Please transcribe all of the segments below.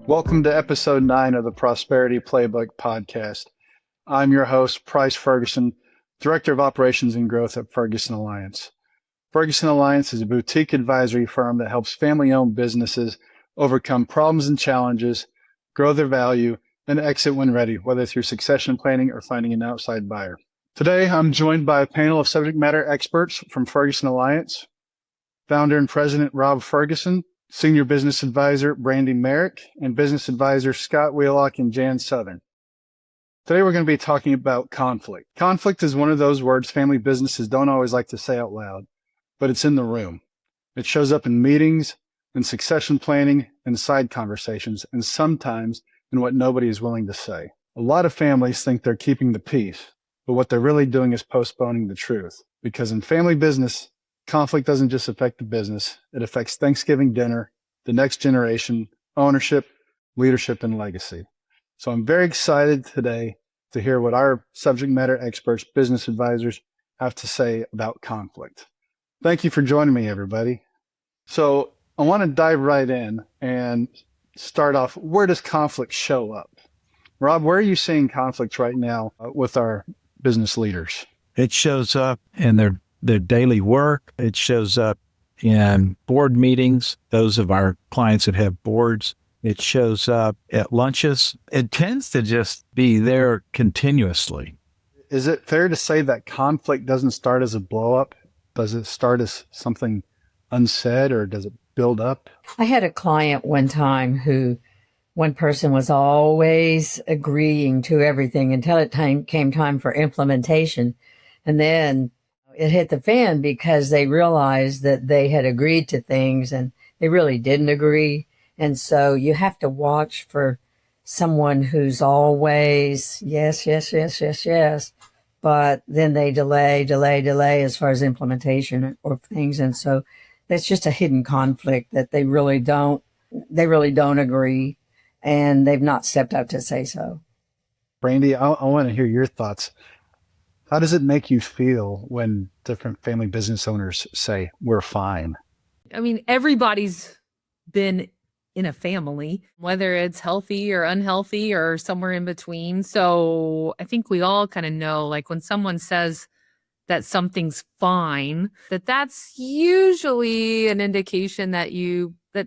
Welcome to episode 9 of the Prosperity Playbook podcast. I'm your host, Rob Ferguson, Director of Operations and Growth at Ferguson Alliance. Ferguson Alliance is a boutique advisory firm that helps family-owned businesses overcome problems and challenges, grow their value, and exit when ready, whether through succession planning or finding an outside buyer. Today, I'm joined by a panel of subject matter experts from Ferguson Alliance, founder and president Rob Ferguson, Senior Business Advisor Brandi Marek, and Business Advisor Scott Wheelock and Jan Southern. Today we're going to be talking about conflict. Conflict is one of those words family businesses don't always like to say out loud, but it's in the room. It shows up in meetings, in succession planning, and side conversations, and sometimes in what nobody is willing to say. A lot of families think they're keeping the peace, but what they're really doing is postponing the truth. Because in family business, conflict doesn't just affect the business, it affects Thanksgiving dinner, the next generation, ownership, leadership, and legacy. So I'm very excited today to hear what our subject matter experts, business advisors, have to say about conflict. Thank you for joining me, everybody. So I want to dive right in and start off, where does conflict show up? Rob, where are you seeing conflict right now with our business leaders? It shows up in their daily work. It shows up in board meetings, those of our clients that have boards. It shows up at lunches. It tends to just be there continuously. Is it fair to say that conflict doesn't start as a blow up? Does it start as something unsaid, or does it build up? I had a client one time who one person was always agreeing to everything until it came time for implementation. And then it hit the fan because they realized that they had agreed to things and they really didn't agree. And so you have to watch for someone who's always yes, yes, yes, yes, yes, but then they delay as far as implementation or things. And so that's just a hidden conflict that they really don't agree, and they've not stepped up to say so. Brandi, I want to hear your thoughts. How does it make you feel when different family business owners say, we're fine? I mean, everybody's been in a family, whether it's healthy or unhealthy or somewhere in between. So I think we all kind of know, like when someone says that something's fine, that's usually an indication that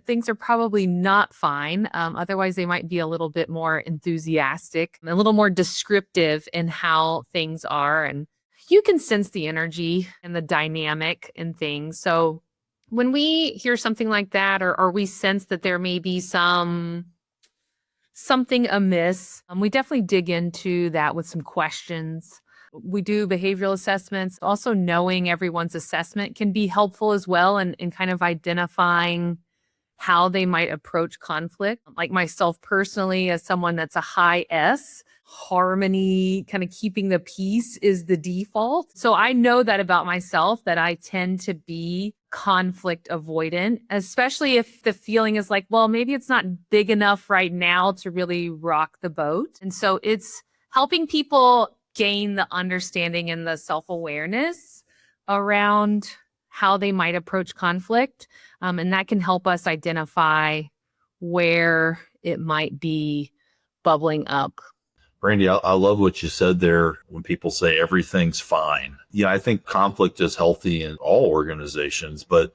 things are probably not fine. Otherwise, they might be a little bit more enthusiastic, a little more descriptive in how things are. And you can sense the energy and the dynamic in things. So when we hear something like that, or we sense that there may be something amiss, we definitely dig into that with some questions. We do behavioral assessments. Also, knowing everyone's assessment can be helpful as well in kind of identifying how they might approach conflict. Like myself personally, as someone that's a high S, harmony, kind of keeping the peace is the default. So I know that about myself, that I tend to be conflict avoidant, especially if the feeling is like, well, maybe it's not big enough right now to really rock the boat. And so it's helping people gain the understanding and the self-awareness around how they might approach conflict. And that can help us identify where it might be bubbling up. Brandi, I love what you said there when people say everything's fine. Yeah, I think conflict is healthy in all organizations, but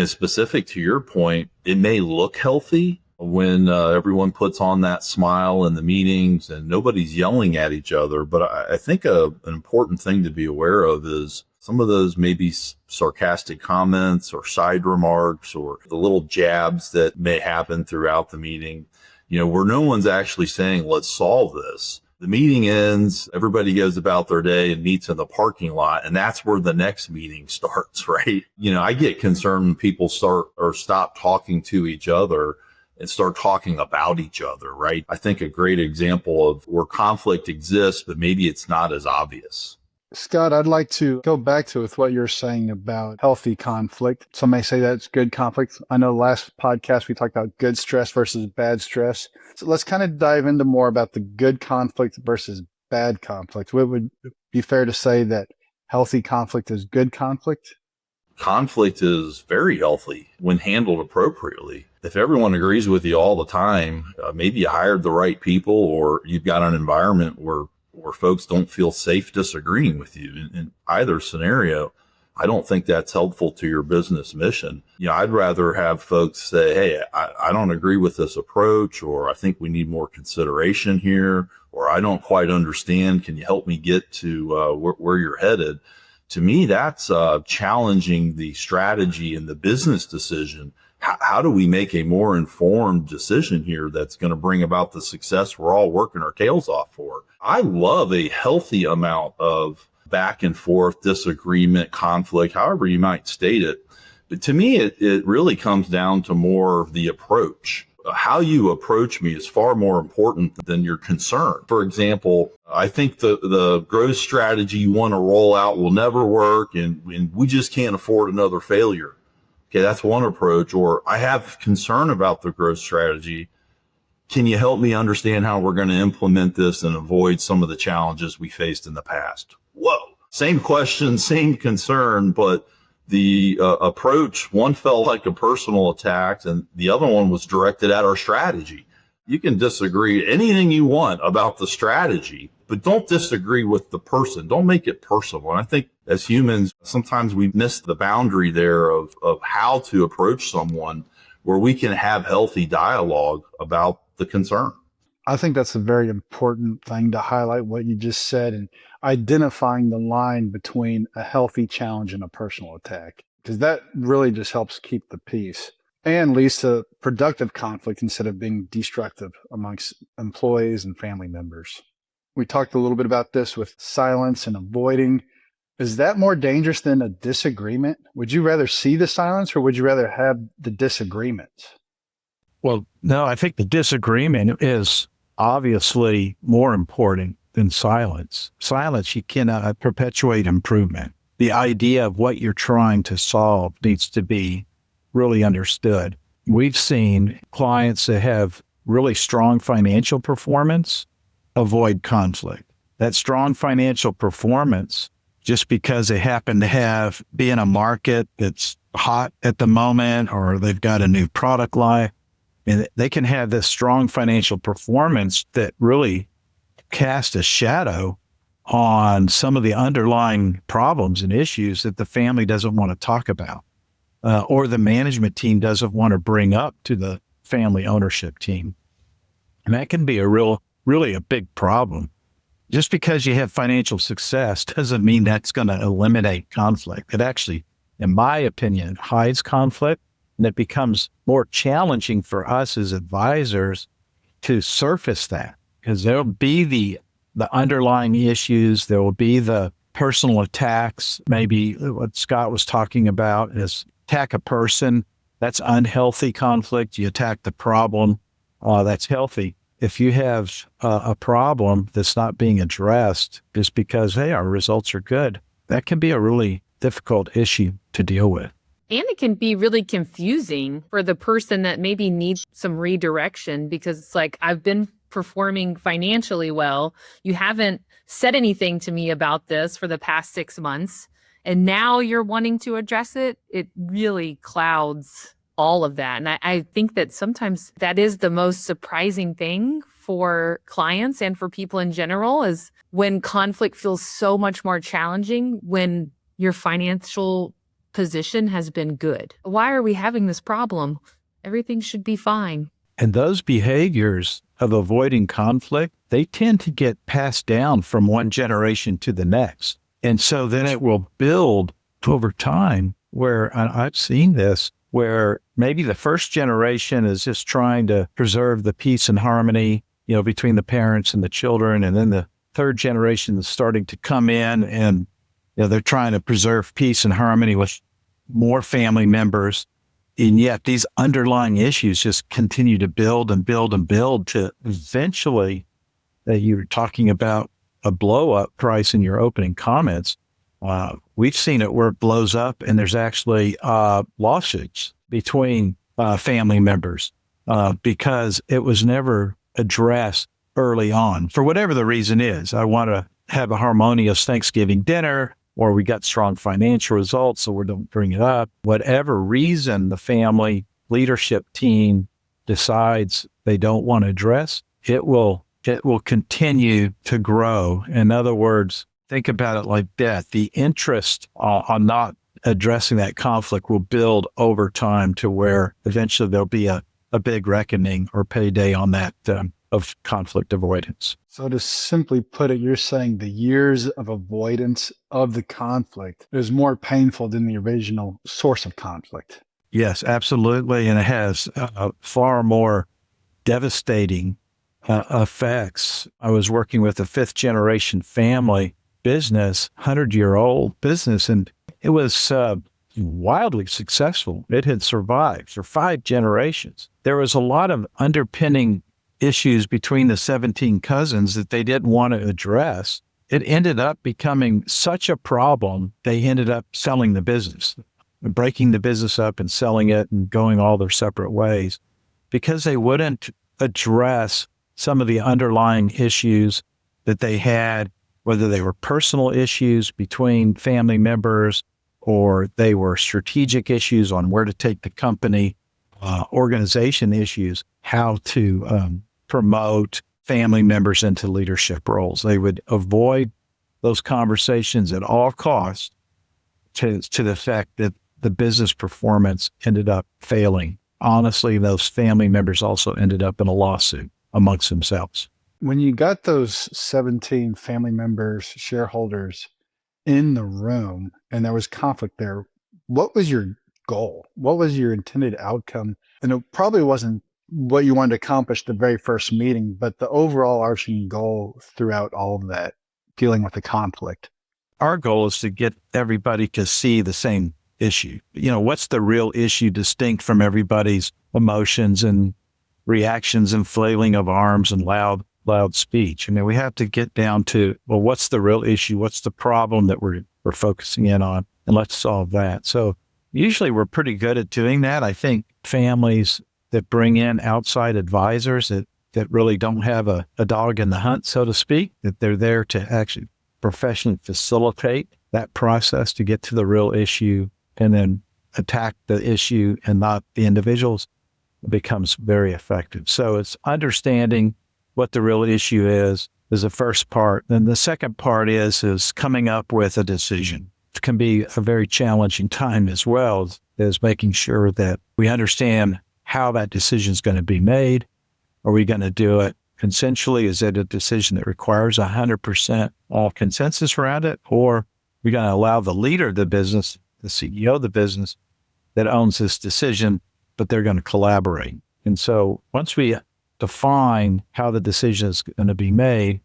specific to your point, it may look healthy when everyone puts on that smile in the meetings and nobody's yelling at each other. But I think an important thing to be aware of is some of those maybe sarcastic comments or side remarks or the little jabs that may happen throughout the meeting, where no one's actually saying, let's solve this. The meeting ends, everybody goes about their day and meets in the parking lot, and that's where the next meeting starts, right? I get concerned when people stop talking to each other and start talking about each other, right? I think a great example of where conflict exists, but maybe it's not as obvious. Scott, I'd like to go back to with what you're saying about healthy conflict. Some may say that's good conflict. I know last podcast we talked about good stress versus bad stress. So let's kind of dive into more about the good conflict versus bad conflict. Would it be fair to say that healthy conflict is good conflict? conflict is very healthy when handled appropriately. If everyone agrees with you all the time, maybe you hired the right people, or you've got an environment where folks don't feel safe disagreeing with you. In either scenario, I don't think that's helpful to your business mission. I'd rather have folks say, hey, I don't agree with this approach, or I think we need more consideration here, or I don't quite understand. Can you help me get to where you're headed? To me, that's challenging the strategy and the business decision. How do we make a more informed decision here that's going to bring about the success we're all working our tails off for? I love a healthy amount of back and forth, disagreement, conflict, however you might state it. But to me, it really comes down to more the approach. How you approach me is far more important than your concern. For example, I think the growth strategy you want to roll out will never work, and we just can't afford another failure. Okay, that's one approach. Or I have concern about the growth strategy. Can you help me understand how we're going to implement this and avoid some of the challenges we faced in the past? Whoa, same question, same concern, but the approach, one felt like a personal attack and the other one was directed at our strategy. You can disagree anything you want about the strategy, but don't disagree with the person. Don't make it personal. And I think as humans, sometimes we miss the boundary there of how to approach someone where we can have healthy dialogue about the concern. I think that's a very important thing to highlight what you just said, and identifying the line between a healthy challenge and a personal attack, because that really just helps keep the peace and leads to productive conflict instead of being destructive amongst employees and family members. We talked a little bit about this with silence and avoiding. Is that more dangerous than a disagreement? Would you rather see the silence or would you rather have the disagreement? Well, no, I think the disagreement is obviously more important than silence. Silence, you cannot perpetuate improvement. The idea of what you're trying to solve needs to be really understood. We've seen clients that have really strong financial performance avoid conflict. That strong financial performance, just because they happen to be in a market that's hot at the moment, or they've got a new product line, and they can have this strong financial performance that really cast a shadow on some of the underlying problems and issues that the family doesn't want to talk about, or the management team doesn't want to bring up to the family ownership team. And that can be really a big problem. Just because you have financial success doesn't mean that's going to eliminate conflict. It actually, in my opinion, hides conflict, and it becomes more challenging for us as advisors to surface that, because there'll be the underlying issues. There will be the personal attacks. Maybe what Scott was talking about is attack a person. That's unhealthy conflict. You attack the problem. That's healthy. If you have a problem that's not being addressed just because, hey, our results are good, that can be a really difficult issue to deal with. And it can be really confusing for the person that maybe needs some redirection, because it's like, I've been performing financially well. You haven't said anything to me about this for the past 6 months, and now you're wanting to address it. It really clouds all of that. And I think that sometimes that is the most surprising thing for clients and for people in general, is when conflict feels so much more challenging when your financial position has been good. Why are we having this problem? Everything should be fine. And those behaviors of avoiding conflict, they tend to get passed down from one generation to the next. And so then it will build over time, where I've seen this, where maybe the first generation is just trying to preserve the peace and harmony, between the parents and the children. And then the third generation is starting to come in and they're trying to preserve peace and harmony with more family members. And yet these underlying issues just continue to build and build and build to eventually, that you were talking about a blow up price in your opening comments. We've seen it where it blows up and there's actually lawsuits between family members because it was never addressed early on for whatever the reason is. I want to have a harmonious Thanksgiving dinner. or we got strong financial results, so we don't bring it up. Whatever reason the family leadership team decides they don't want to address, it will continue to grow. In other words, think about it like that. The interest on not addressing that conflict will build over time to where eventually there'll be a big reckoning or payday on that of conflict avoidance. So to simply put it, you're saying the years of avoidance of the conflict is more painful than the original source of conflict. Yes, absolutely. And it has far more devastating effects. I was working with a fifth generation family business, 100-year-old business, and it was wildly successful. It had survived for 5 generations. There was a lot of underpinning issues between the 17 cousins that they didn't want to address. It ended up becoming such a problem, they ended up selling the business, breaking the business up and selling it and going all their separate ways because they wouldn't address some of the underlying issues that they had, whether they were personal issues between family members or they were strategic issues on where to take the company, organization issues, how to promote family members into leadership roles. They would avoid those conversations at all costs to the fact that the business performance ended up failing. Honestly, those family members also ended up in a lawsuit amongst themselves. When you got those 17 family members, shareholders in the room, and there was conflict there, what was your goal? What was your intended outcome? And it probably wasn't what you wanted to accomplish the very first meeting, but the overall arching goal throughout all of that, dealing with the conflict. Our goal is to get everybody to see the same issue. What's the real issue distinct from everybody's emotions and reactions and flailing of arms and loud speech? We have to get down to, well, what's the real issue? What's the problem that we're focusing in on? And let's solve that. So usually we're pretty good at doing that. I think families that bring in outside advisors that really don't have a dog in the hunt, so to speak, that they're there to actually professionally facilitate that process to get to the real issue and then attack the issue and not the individuals, becomes very effective. So it's understanding what the real issue is the first part. Then the second part is coming up with a decision. It can be a very challenging time as well as making sure that we understand how that decision is going to be made. Are we going to do it consensually? Is it a decision that requires 100% all consensus around it? Or are we going to allow the leader of the business, the CEO of the business that owns this decision, but they're going to collaborate? And so once we define how the decision is going to be made,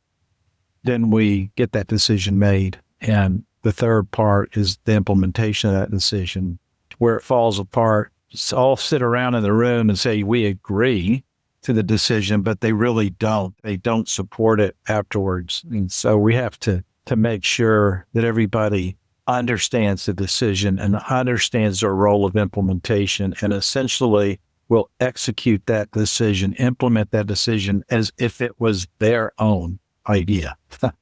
then we get that decision made. And the third part is the implementation of that decision. Where it falls apart, just all sit around in the room and say, we agree to the decision, but they really don't. They don't support it afterwards. And so we have to make sure that everybody understands the decision and understands their role of implementation and essentially will execute that decision, implement that decision as if it was their own idea. A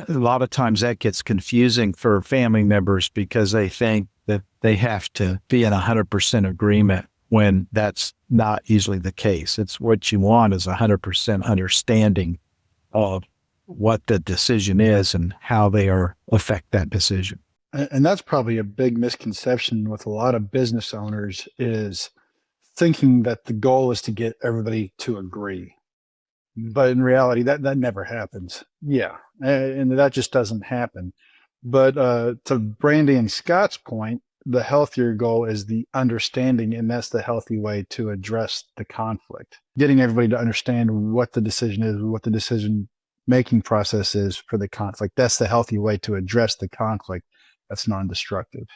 lot of times that gets confusing for family members because they think that they have to be in 100% agreement when that's not usually the case. It's what you want is 100% understanding of what the decision is and how they affect that decision. And that's probably a big misconception with a lot of business owners is thinking that the goal is to get everybody to agree. But in reality, that never happens. Yeah, and that just doesn't happen. But to Brandi and Scott's point, the healthier goal is the understanding, and that's the healthy way to address the conflict. Getting everybody to understand what the decision is, what the decision-making process is for the conflict. That's the healthy way to address the conflict that's non-destructive.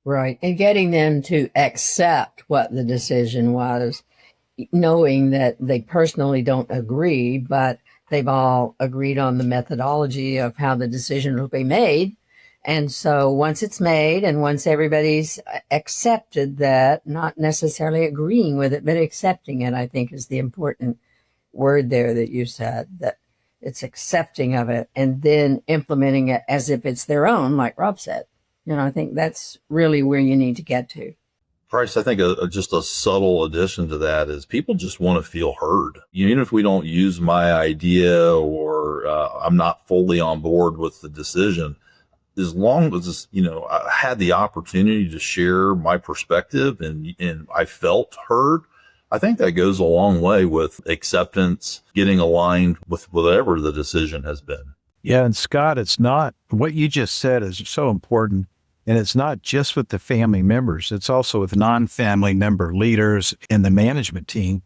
Right. And getting them to accept what the decision was, knowing that they personally don't agree, but they've all agreed on the methodology of how the decision will be made. And so once it's made and once everybody's accepted that, not necessarily agreeing with it, but accepting it, I think is the important word there that you said, that it's accepting of it, and then implementing it as if it's their own, like Rob said. I think that's really where you need to get to. Price, I think just a subtle addition to that is people just want to feel heard. Even if we don't use my idea or I'm not fully on board with the decision, as long as, I had the opportunity to share my perspective and I felt heard, I think that goes a long way with acceptance, getting aligned with whatever the decision has been. Yeah. And Scott, it's not what you just said is so important. And it's not just with the family members. It's also with non-family member leaders in the management team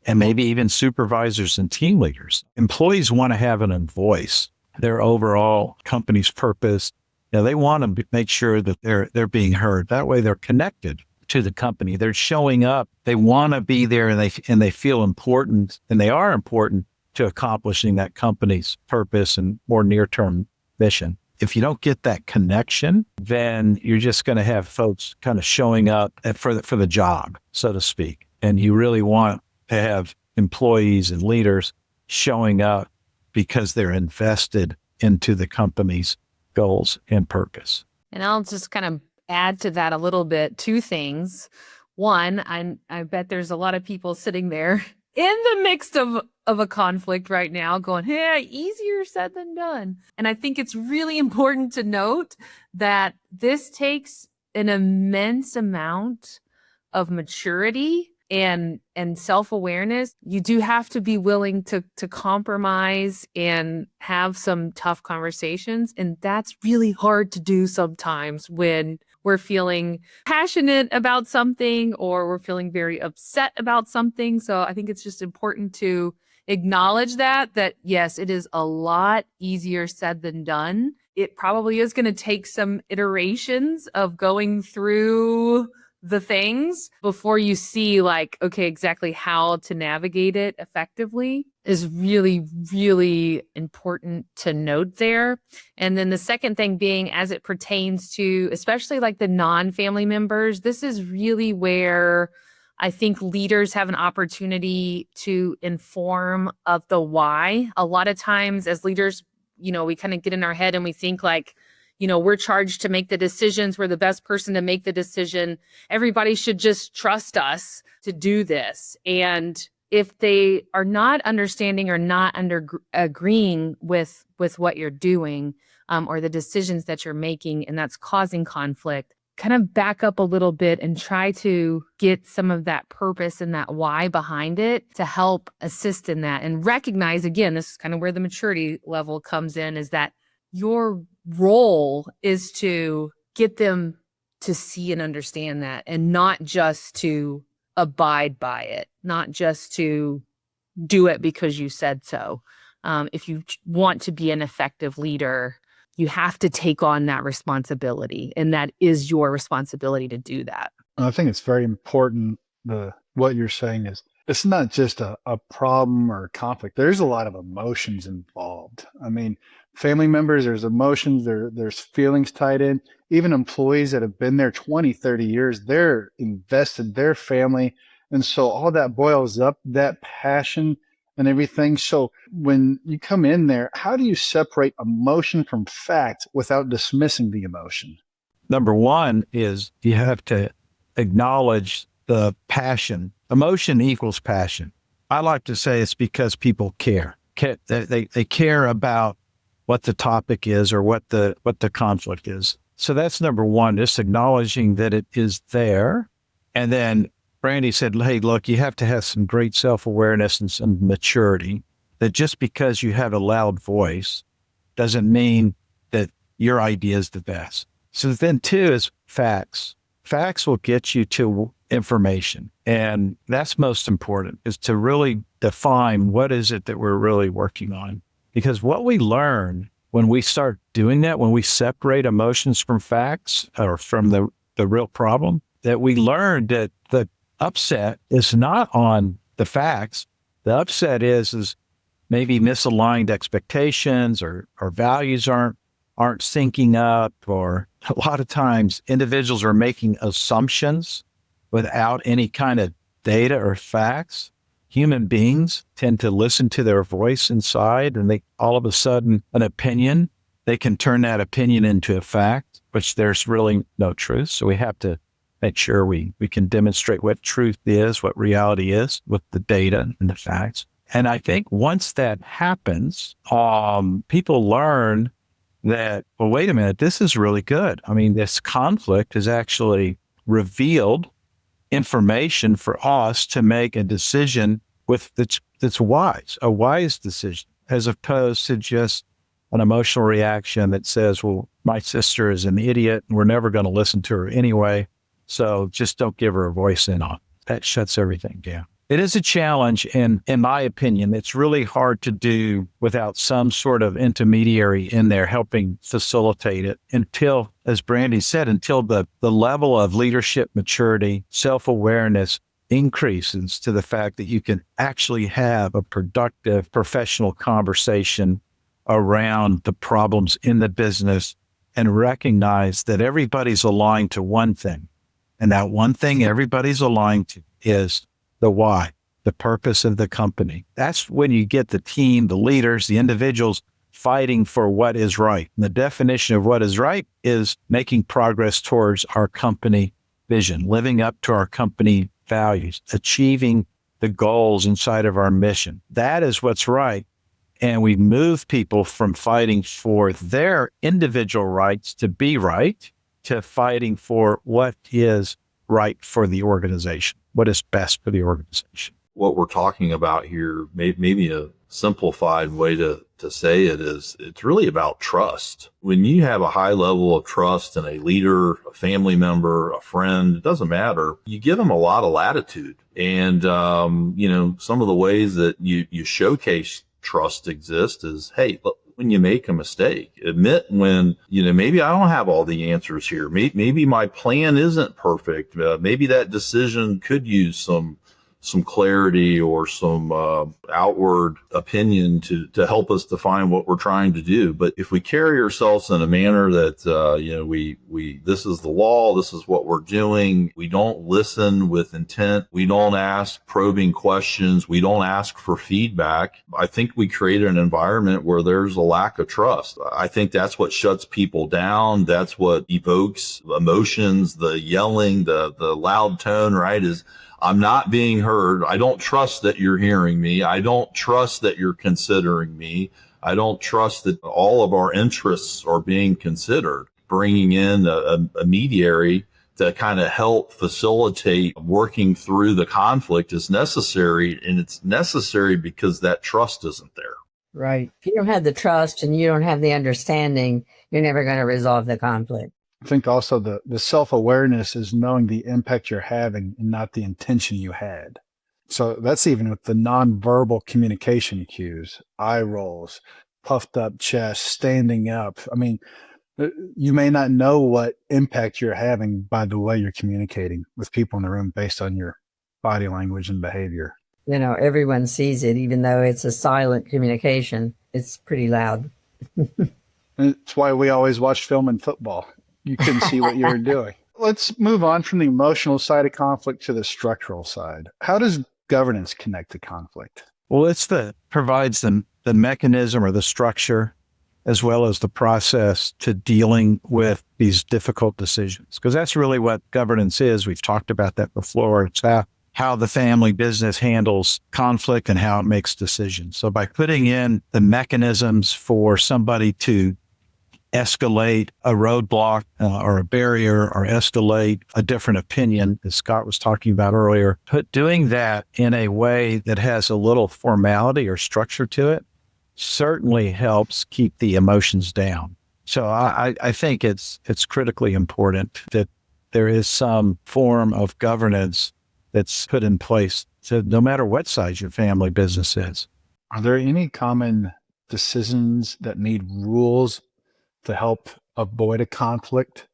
and maybe even supervisors and team leaders. Employees want to have a voice, their overall company's purpose. They want to make sure that they're being heard. That way they're connected to the company. They're showing up. They want to be there and they feel important, and they are important to accomplishing that company's purpose and more near-term mission. If you don't get that connection, then you're just going to have folks kind of showing up for the job, so to speak. And you really want to have employees and leaders showing up because they're invested into the company's goals and purpose. And I'll just kind of add to that a little bit, two things. One, I bet there's a lot of people sitting there in the midst of a conflict right now going, hey, easier said than done. And I think it's really important to note that this takes an immense amount of maturity and self-awareness. You do have to be willing to compromise and have some tough conversations. And that's really hard to do sometimes when we're feeling passionate about something or we're feeling very upset about something. So I think it's just important to acknowledge that yes, it is a lot easier said than done. It probably is going to take some iterations of going through the things before you see okay, exactly how to navigate it effectively is really, really important to note there. And then the second thing being, as it pertains to especially the non-family members, this is really where I think leaders have an opportunity to inform of the why. A lot of times as leaders, we kind of get in our head and we think we're charged to make the decisions. We're the best person to make the decision. Everybody should just trust us to do this. And if they are not understanding or not agreeing with what you're doing or the decisions that you're making, and that's causing conflict, kind of back up a little bit and try to get some of that purpose and that why behind it to help assist in that. And recognize, again, this is kind of where the maturity level comes in, is that your role is to get them to see and understand that, and not just to abide by it, not just to do it because you said so. If you want to be an effective leader, you have to take on that responsibility, and that is your responsibility to do that. I think it's very important. What you're saying is it's not just a problem or a conflict. There's a lot of emotions involved. I mean, family members, there's emotions, there's feelings tied in. Even employees that have been there 20, 30 years, they're invested, their family. And so all that boils up, that passion and everything. So when you come in there, how do you separate emotion from fact without dismissing the emotion? Number one is you have to acknowledge the passion. Emotion equals passion. I like to say it's because people care. They care about what the topic is or what the conflict is. So that's number one, just acknowledging that it is there. And then Brandi said, hey, look, you have to have some great self-awareness and some maturity, that just because you have a loud voice doesn't mean that your idea is the best. So then two is facts. Facts will get you to information. And that's most important, is to really define what is it that we're really working on. Because what we learn when we start doing that, when we separate emotions from facts or from the real problem, that we learn that the upset is not on the facts. The upset is maybe misaligned expectations or values aren't syncing up, or a lot of times individuals are making assumptions without any kind of data or facts. human beings tend to listen to their voice inside, and they all of a sudden an opinion, they can turn that opinion into a fact, which there's really no truth. So we have to make sure we can demonstrate what truth is, what reality is with the data and the facts. And I think once that happens, people learn that, well, wait a minute, this is really good. I mean, this conflict has actually revealed information for us to make a decision that's wise, a wise decision, as opposed to just an emotional reaction that says, well, my sister is an idiot and we're never going to listen to her anyway. So just don't give her a voice in on. That shuts everything down. It is a challenge, and in my opinion, it's really hard to do without some sort of intermediary in there helping facilitate it until, as Brandi said, until the level of leadership maturity, self-awareness increases to the fact that you can actually have a productive professional conversation around the problems in the business and recognize that everybody's aligned to one thing. And that one thing everybody's aligned to is the why, the purpose of the company. That's when you get the team, the leaders, the individuals fighting for what is right. And the definition of what is right is making progress towards our company vision, living up to our company values, achieving the goals inside of our mission. That is what's right. And we move people from fighting for their individual rights to be right to fighting for what is right for the organization, what is best for the organization. What we're talking about here, maybe a simplified way to say it is, it's really about trust. When you have a high level of trust in a leader, a family member, a friend, it doesn't matter, you give them a lot of latitude. And, some of the ways that you showcase trust exist is, hey, look, when you make a mistake, admit when, maybe I don't have all the answers here. Maybe my plan isn't perfect. Maybe that decision could use some clarity or some outward opinion to help us define what we're trying to do. But if we carry ourselves in a manner that, we this is the law, this is what we're doing, we don't listen with intent, we don't ask probing questions, we don't ask for feedback, I think we create an environment where there's a lack of trust. I think that's what shuts people down. That's what evokes emotions, the yelling, the loud tone, right? Is I'm not being heard. I don't trust that you're hearing me. I don't trust that you're considering me. I don't trust that all of our interests are being considered. Bringing in a mediary to kind of help facilitate working through the conflict is necessary, and it's necessary because that trust isn't there. Right. If you don't have the trust and you don't have the understanding, you're never going to resolve the conflict. I think also the self-awareness is knowing the impact you're having and not the intention you had. So that's even with the nonverbal communication cues, eye rolls, puffed up chest, standing up. I mean, you may not know what impact you're having by the way you're communicating with people in the room based on your body language and behavior. Everyone sees it, even though it's a silent communication. It's pretty loud. It's why we always watch film and football. You couldn't see what you were doing. Let's move on from the emotional side of conflict to the structural side. How does governance connect to conflict? Well, provides them the mechanism or the structure, as well as the process to dealing with these difficult decisions. Because that's really what governance is. We've talked about that before. It's how the family business handles conflict and how it makes decisions. So by putting in the mechanisms for somebody to escalate a roadblock or a barrier or escalate a different opinion, as Scott was talking about earlier, doing that in a way that has a little formality or structure to it certainly helps keep the emotions down. So I think it's critically important that there is some form of governance that's put in place, so no matter what size your family business is. Are there any common decisions that need rules to help avoid a conflict?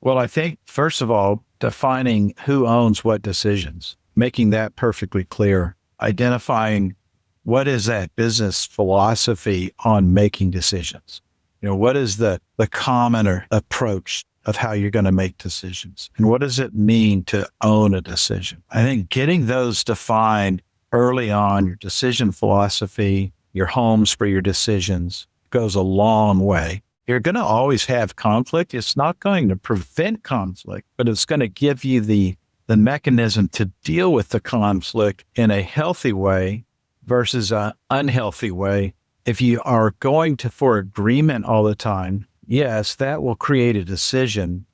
Well, I think, first of all, defining who owns what decisions, making that perfectly clear, identifying what is that business philosophy on making decisions. What is the common approach of how you're going to make decisions? And what does it mean to own a decision? I think getting those defined early on, your decision philosophy, your homes for your decisions goes a long way. You're going to always have conflict. It's not going to prevent conflict, but it's going to give you the mechanism to deal with the conflict in a healthy way versus an unhealthy way. If you are going for agreement all the time, yes, that will create a decision.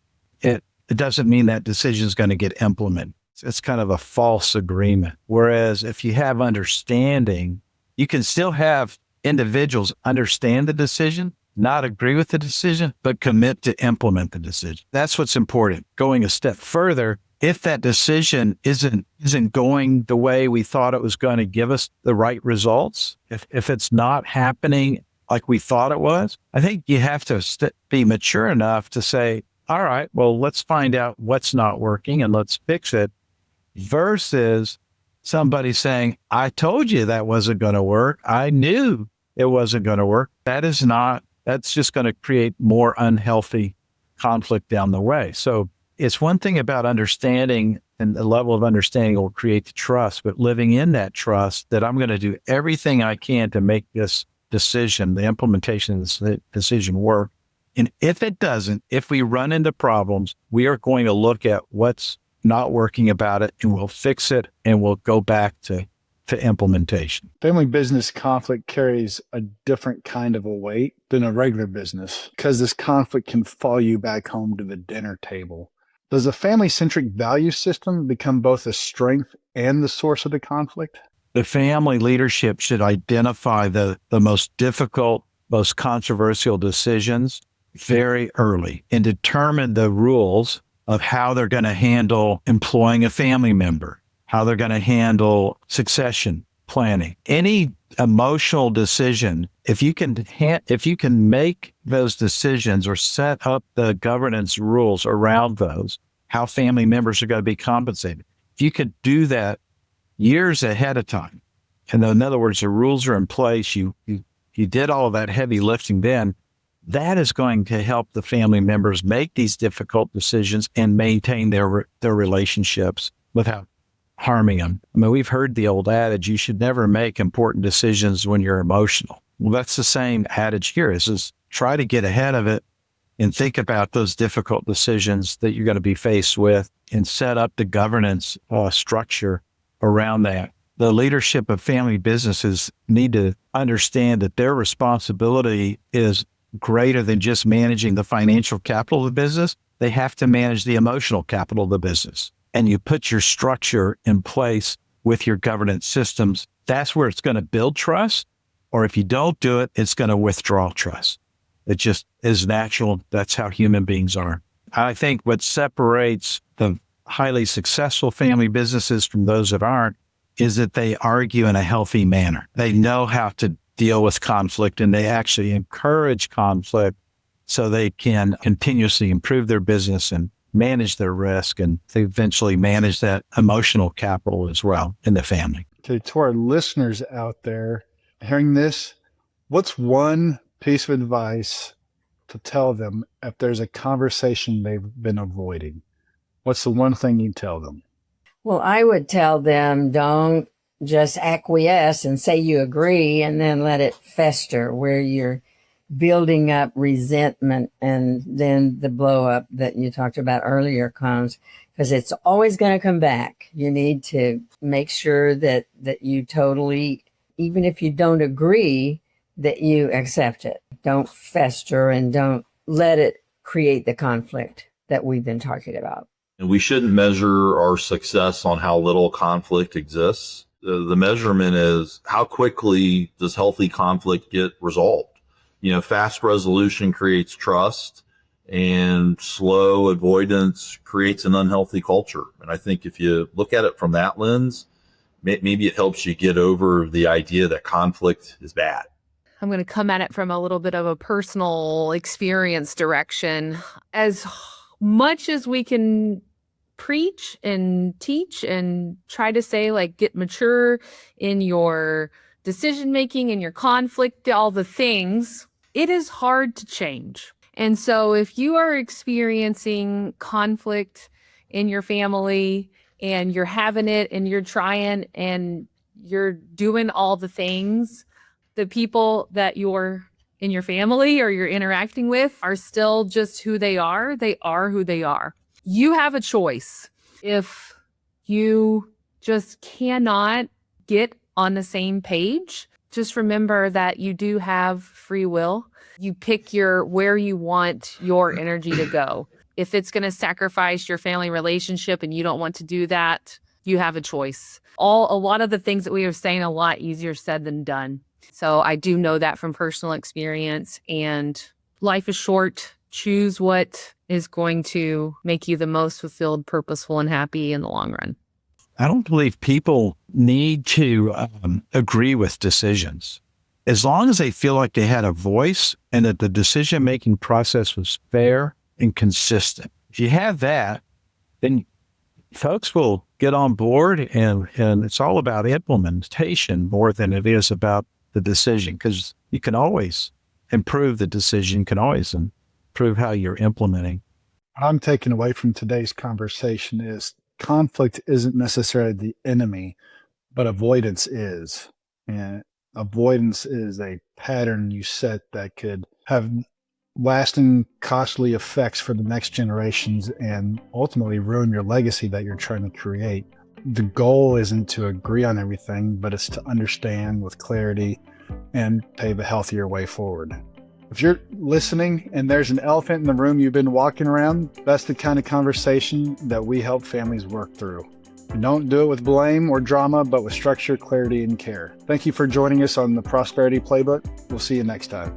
It doesn't mean that decision is going to get implemented. It's kind of a false agreement. Whereas if you have understanding, you can still have individuals understand the decision, not agree with the decision, but commit to implement the decision. That's what's important. Going a step further, if that decision isn't going the way we thought it was going to give us the right results, if it's not happening like we thought it was, I think you have to be mature enough to say, all right, well, let's find out what's not working and let's fix it, versus somebody saying, I told you that wasn't going to work. I knew it wasn't going to work. That's just going to create more unhealthy conflict down the way. So it's one thing about understanding, and the level of understanding will create the trust, but living in that trust that I'm going to do everything I can to make this decision, the implementation of this decision work. And if it doesn't, if we run into problems, we are going to look at what's not working about it and we'll fix it and we'll go back to implementation. Family business conflict carries a different kind of a weight than a regular business because this conflict can follow you back home to the dinner table. Does a family-centric value system become both a strength and the source of the conflict? The family leadership should identify the most difficult, most controversial decisions very early and determine the rules of how they're going to handle employing a family member, how they're going to handle succession planning. Any emotional decision, if you can make those decisions or set up the governance rules around those, how family members are going to be compensated. If you could do that years ahead of time, and in other words, the rules are in place, you did all of that heavy lifting then, that is going to help the family members make these difficult decisions and maintain their relationships without harming them. I mean, we've heard the old adage, you should never make important decisions when you're emotional. Well, that's the same adage here, is try to get ahead of it and think about those difficult decisions that you're going to be faced with and set up the governance structure around that. The leadership of family businesses need to understand that their responsibility is greater than just managing the financial capital of the business. They have to manage the emotional capital of the business. And you put your structure in place with your governance systems. That's where it's going to build trust. Or if you don't do it, it's going to withdraw trust. It just is natural. That's how human beings are. I think what separates the highly successful family businesses from those that aren't is that they argue in a healthy manner. They know how to deal with conflict and they actually encourage conflict so they can continuously improve their business and manage their risk, and they eventually manage that emotional capital as well in the family. Okay, to our listeners out there hearing this, what's one piece of advice to tell them if there's a conversation they've been avoiding? What's the one thing you tell them? Well, I would tell them, don't just acquiesce and say you agree and then let it fester where you're building up resentment, and then the blow up that you talked about earlier comes, because it's always going to come back. You need to make sure that you totally, even if you don't agree, that you accept it. Don't fester and don't let it create the conflict that we've been talking about. And we shouldn't measure our success on how little conflict exists. The measurement is how quickly does healthy conflict get resolved. You know, fast resolution creates trust, and slow avoidance creates an unhealthy culture. And I think if you look at it from that lens, maybe it helps you get over the idea that conflict is bad. I'm going to come at it from a little bit of a personal experience direction. As much as we can preach and teach and try to say, like, get mature in your decision making and your conflict, all the things, it is hard to change. And so if you are experiencing conflict in your family and you're having it and you're trying and you're doing all the things, the people that you're in your family or you're interacting with are still just who they are. They are who they are. You have a choice. If you just cannot get on the same page, just remember that you do have free will. You pick where you want your energy to go. If it's going to sacrifice your family relationship and you don't want to do that, you have a choice. A lot of the things that we are saying, a lot easier said than done. So I do know that from personal experience, and life is short. Choose what is going to make you the most fulfilled, purposeful, and happy in the long run. I don't believe people need to agree with decisions. As long as they feel like they had a voice and that the decision-making process was fair and consistent. If you have that, then folks will get on board, and it's all about implementation more than it is about the decision, because you can always improve the decision. You can always improve how you're implementing. What I'm taking away from today's conversation is conflict isn't necessarily the enemy, but avoidance is. And avoidance is a pattern you set that could have lasting, costly effects for the next generations and ultimately ruin your legacy that you're trying to create. The goal isn't to agree on everything, but it's to understand with clarity and pave a healthier way forward. If you're listening and there's an elephant in the room you've been walking around, that's the kind of conversation that we help families work through. And don't do it with blame or drama, but with structure, clarity, and care. Thank you for joining us on the Prosperity Playbook. We'll see you next time.